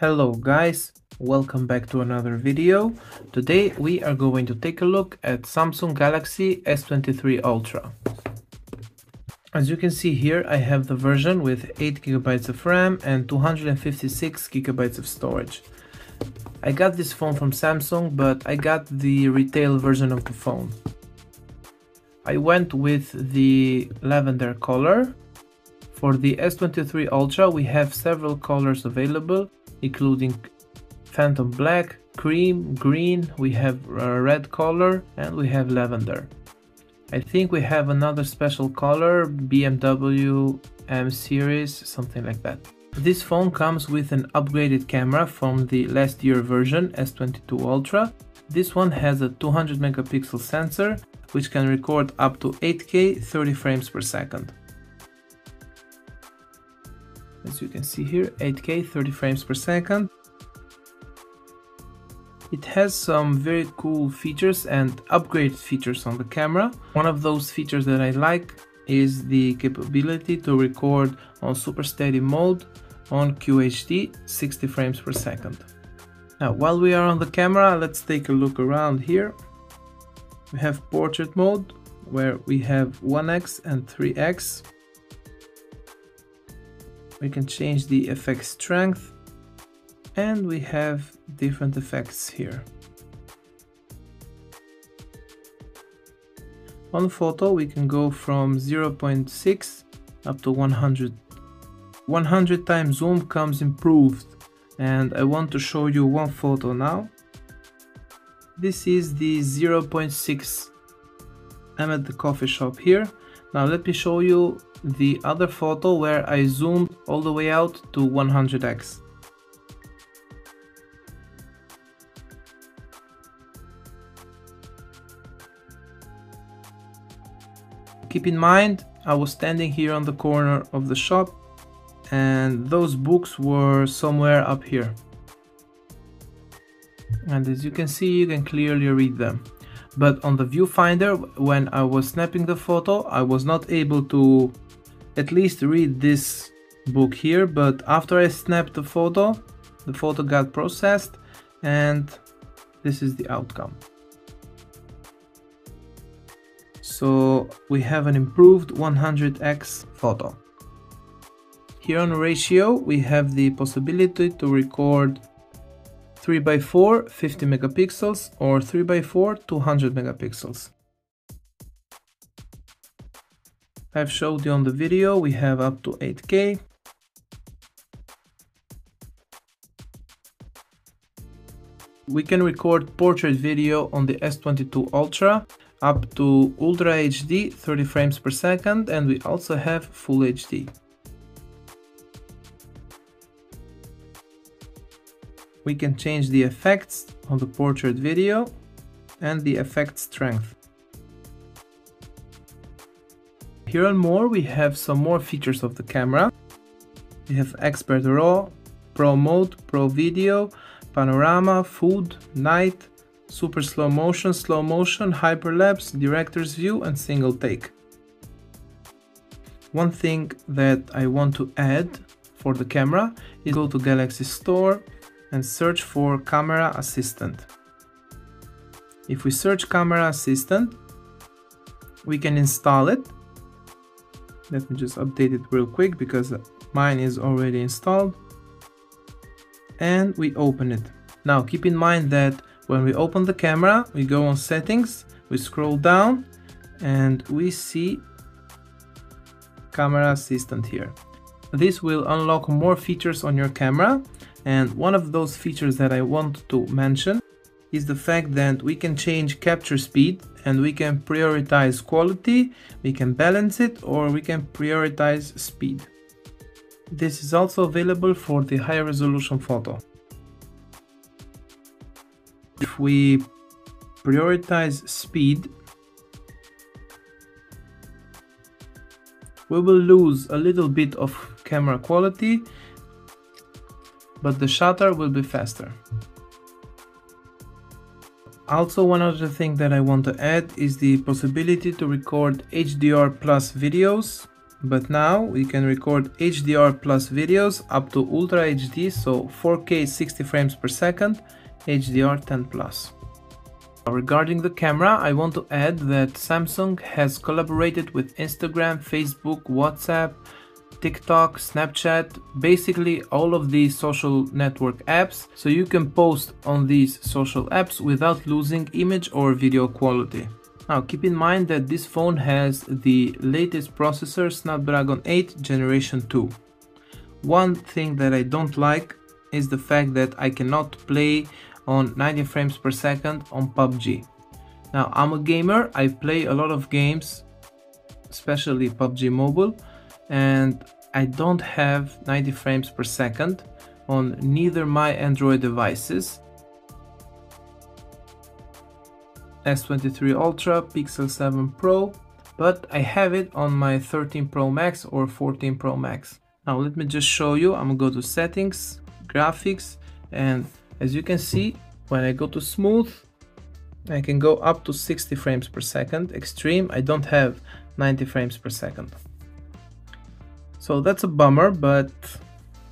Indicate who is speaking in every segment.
Speaker 1: Hello guys, welcome back to another video. Today we are going to take a look at Samsung Galaxy S23 Ultra. As you can see here, I have the version with 8GB of RAM and 256GB of storage. I got this phone from Samsung, but I got the retail version of the phone. I went with the lavender color. For the S23 Ultra, we have several colors available, including Phantom Black, Cream, Green, we have a red color, and we have lavender. I think we have another special color, BMW M series, something like that. This phone comes with an upgraded camera from the last year version, S22 Ultra. This one has a 200 megapixel sensor, which can record up to 8K 30 frames per second. As you can see here, 8K 30 frames per second. It has some very cool features and upgraded features on the camera. One of those features that I like is the capability to record on super steady mode on QHD 60 frames per second. Now, while we are on the camera, let's take a look around here. We have portrait mode, where we have 1x and 3x. We can change the effect strength, and we have different effects here. On photo, we can go from 0.6 up to 100. 100 times zoom comes improved, and I want to show you one photo now. This is the 0.6. I'm at the coffee shop here. Now let me show you the other photo where I zoomed all the way out to 100x. Keep in mind, I was standing here on the corner of the shop and those books were somewhere up here. And as you can see, you can clearly read them. But on the viewfinder, when I was snapping the photo, I was not able to at least read this book here, but after I snapped the photo got processed, and this is the outcome. So we have an improved 100x photo. Here on ratio, we have the possibility to record 3x4 50 megapixels or 3x4 200 megapixels. I've showed you on the video, we have up to 8K. We can record portrait video on the S22 Ultra up to Ultra HD 30 frames per second, and we also have Full HD. We can change the effects on the portrait video and the effect strength. Here on more, we have some more features of the camera. We have Expert RAW, Pro Mode, Pro Video, Panorama, Food, Night, Super Slow Motion, Hyperlapse, Director's View, and Single Take. One thing that I want to add for the camera is go to Galaxy Store and search for Camera Assistant. If we search Camera Assistant, we can install it. Let me just update it real quick because mine is already installed. And we open it. Now keep in mind that when we open the camera, we go on settings, we scroll down, and we see Camera Assistant here. This will unlock more features on your camera, and one of those features that I want to mention is the fact that we can change capture speed and we can prioritize quality, we can balance it, or we can prioritize speed. This is also available for the high resolution photo. If we prioritize speed, we will lose a little bit of camera quality, but the shutter will be faster. Also, one other thing that I want to add is the possibility to record HDR plus videos but now we can record HDR plus videos up to Ultra HD, so 4K 60 frames per second, HDR 10 plus. Regarding the camera, I want to add that Samsung has collaborated with Instagram, Facebook, WhatsApp, TikTok, Snapchat, basically all of these social network apps, so you can post on these social apps without losing image or video quality. Now keep in mind that this phone has the latest processor, Snapdragon 8 Generation 2. One thing that I don't like is the fact that I cannot play on 90 frames per second on PUBG. Now I'm a gamer, I play a lot of games, especially PUBG Mobile, and I don't have 90 frames per second on neither my Android devices, S23 Ultra, Pixel 7 Pro, but I have it on my 13 Pro Max or 14 Pro Max. Now let me just show you. I'm gonna go to settings, graphics, and as you can see, when I go to smooth, I can go up to 60 frames per second. Extreme, I don't have 90 frames per second. So that's a bummer, but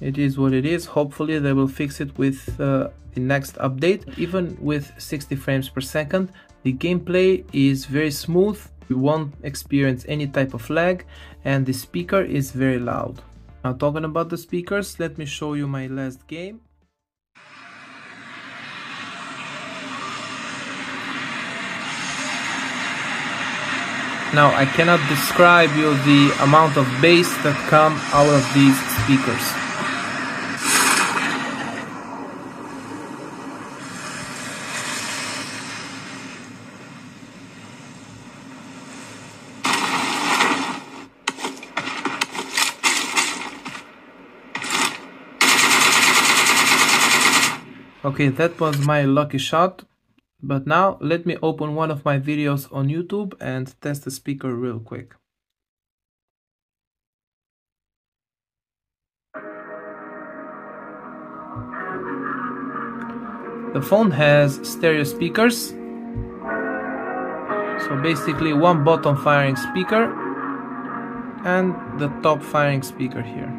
Speaker 1: it is what it is. Hopefully they will fix it with the next update. Even with 60 frames per second, the gameplay is very smooth. You won't experience any type of lag, and the speaker is very loud. Now talking about the speakers, let me show you my last game. Now I cannot describe you the amount of bass that come out of these speakers. Okay, that was my lucky shot. But now let me open one of my videos on YouTube and test the speaker real quick. The phone has stereo speakers. So basically one bottom firing speaker and the top firing speaker here.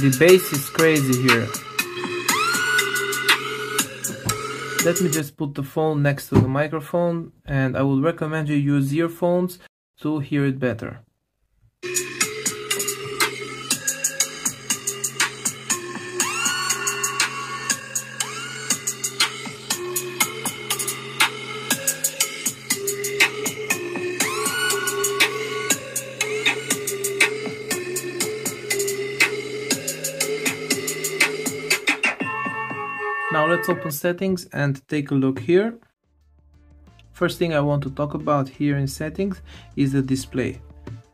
Speaker 1: The bass is crazy here. Let me just put the phone next to the microphone, and I would recommend you use earphones to hear it better. Now let's open settings and take a look here. First thing I want to talk about here in settings is the display.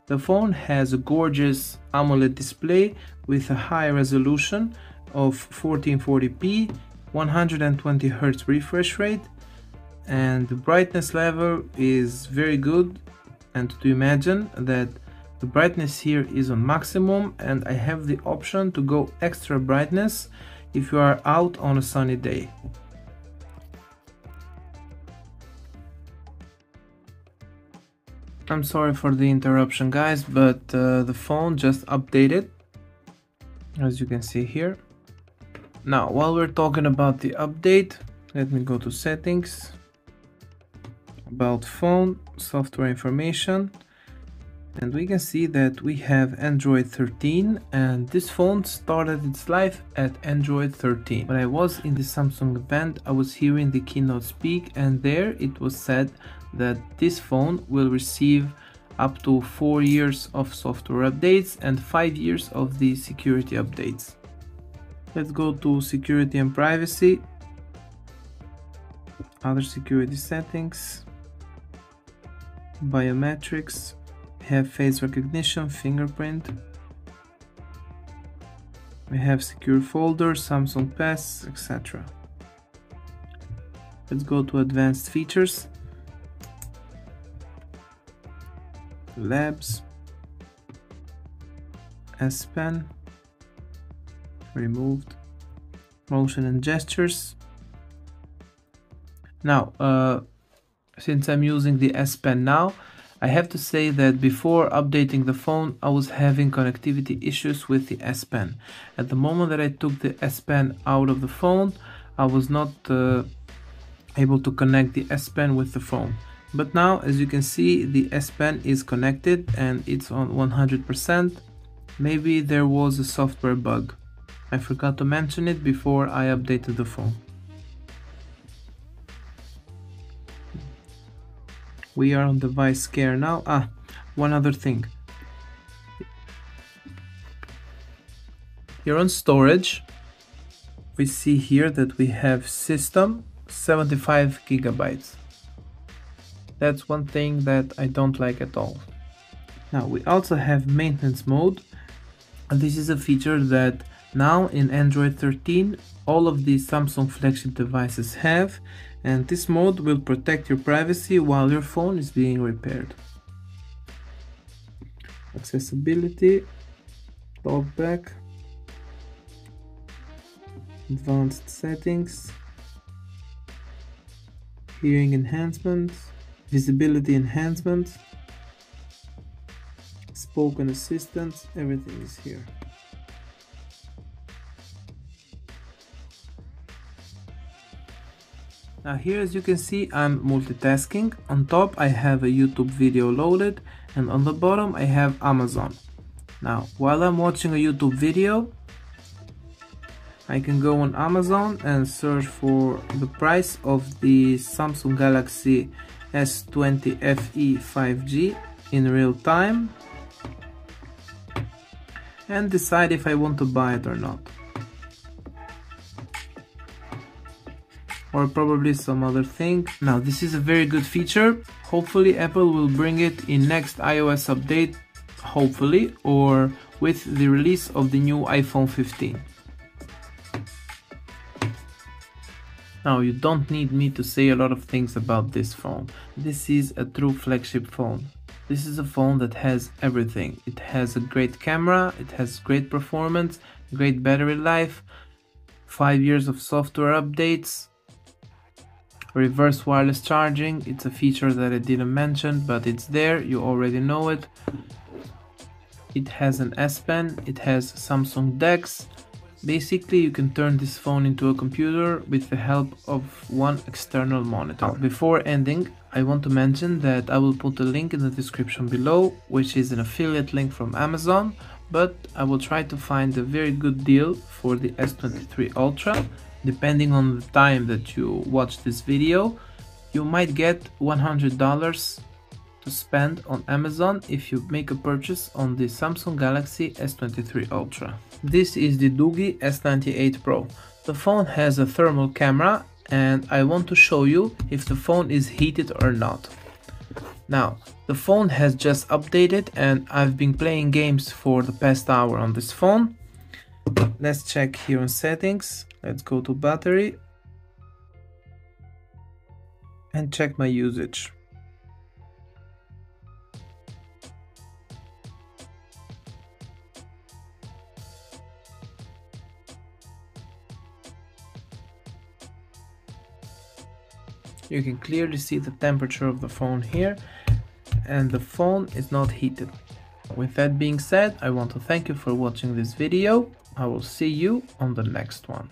Speaker 1: The phone has a gorgeous AMOLED display with a high resolution of 1440p, 120 Hz refresh rate, and the brightness level is very good. And to imagine that the brightness here is on maximum, and I have the option to go extra brightness if you are out on a sunny day. I'm sorry for the interruption, guys, but the phone just updated, as you can see here. Now, while we're talking about the update, let me go to settings. About phone, software information, and we can see that we have Android 13, and this phone started its life at Android 13. When I was in the Samsung event, I was hearing the keynote speak, and there it was said that this phone will receive up to 4 years of software updates and 5 years of the security updates. Let's go to security and privacy, other security settings, biometrics, have face recognition, fingerprint, we have secure folders, Samsung Pass, etc. Let's go to advanced features, labs, S Pen, removed, motion and gestures. Now, since I'm using the S Pen now, I have to say that before updating the phone, I was having connectivity issues with the S Pen. At the moment that I took the S Pen out of the phone, I was not able to connect the S Pen with the phone. But now, as you can see, the S Pen is connected and it's on 100%. Maybe there was a software bug. I forgot to mention it before I updated the phone. We are on device care now. One other thing. Here on storage, we see here that we have system 75 gigabytes. That's one thing that I don't like at all. Now we also have maintenance mode. This is a feature that now in Android 13 all of the Samsung flagship devices have, and this mode will protect your privacy while your phone is being repaired. Accessibility, talkback, advanced settings, hearing enhancement, visibility enhancement, spoken assistant, everything is here. Now here, as you can see, I'm multitasking. On top I have a YouTube video loaded, and on the bottom I have Amazon. Now while I'm watching a YouTube video, I can go on Amazon and search for the price of the Samsung Galaxy S20 FE 5G in real time and decide if I want to buy it or not. Or probably some other thing. Now this is a very good feature. Hopefully Apple will bring it in next iOS update, hopefully, or with the release of the new iPhone 15. Now you don't need me to say a lot of things about this phone. This is a true flagship phone. This is a phone that has everything. It has a great camera, it has great performance, great battery life, 5 years of software updates, reverse wireless charging. It's a feature that I didn't mention, but it's there, you already know it. It has an S Pen, it has Samsung DeX. Basically you can turn this phone into a computer with the help of one external monitor. Before ending, I want to mention that I will put a link in the description below, which is an affiliate link from Amazon, but I will try to find a very good deal for the S23 Ultra. Depending on the time that you watch this video, you might get $100 to spend on Amazon if you make a purchase on the Samsung Galaxy S23 Ultra. This is the Doogie S98 Pro. The phone has a thermal camera and I want to show you if the phone is heated or not. Now, the phone has just updated and I've been playing games for the past hour on this phone. Let's check here on settings. Let's go to battery and check my usage. You can clearly see the temperature of the phone here, and the phone is not heated. With that being said, I want to thank you for watching this video. I will see you on the next one.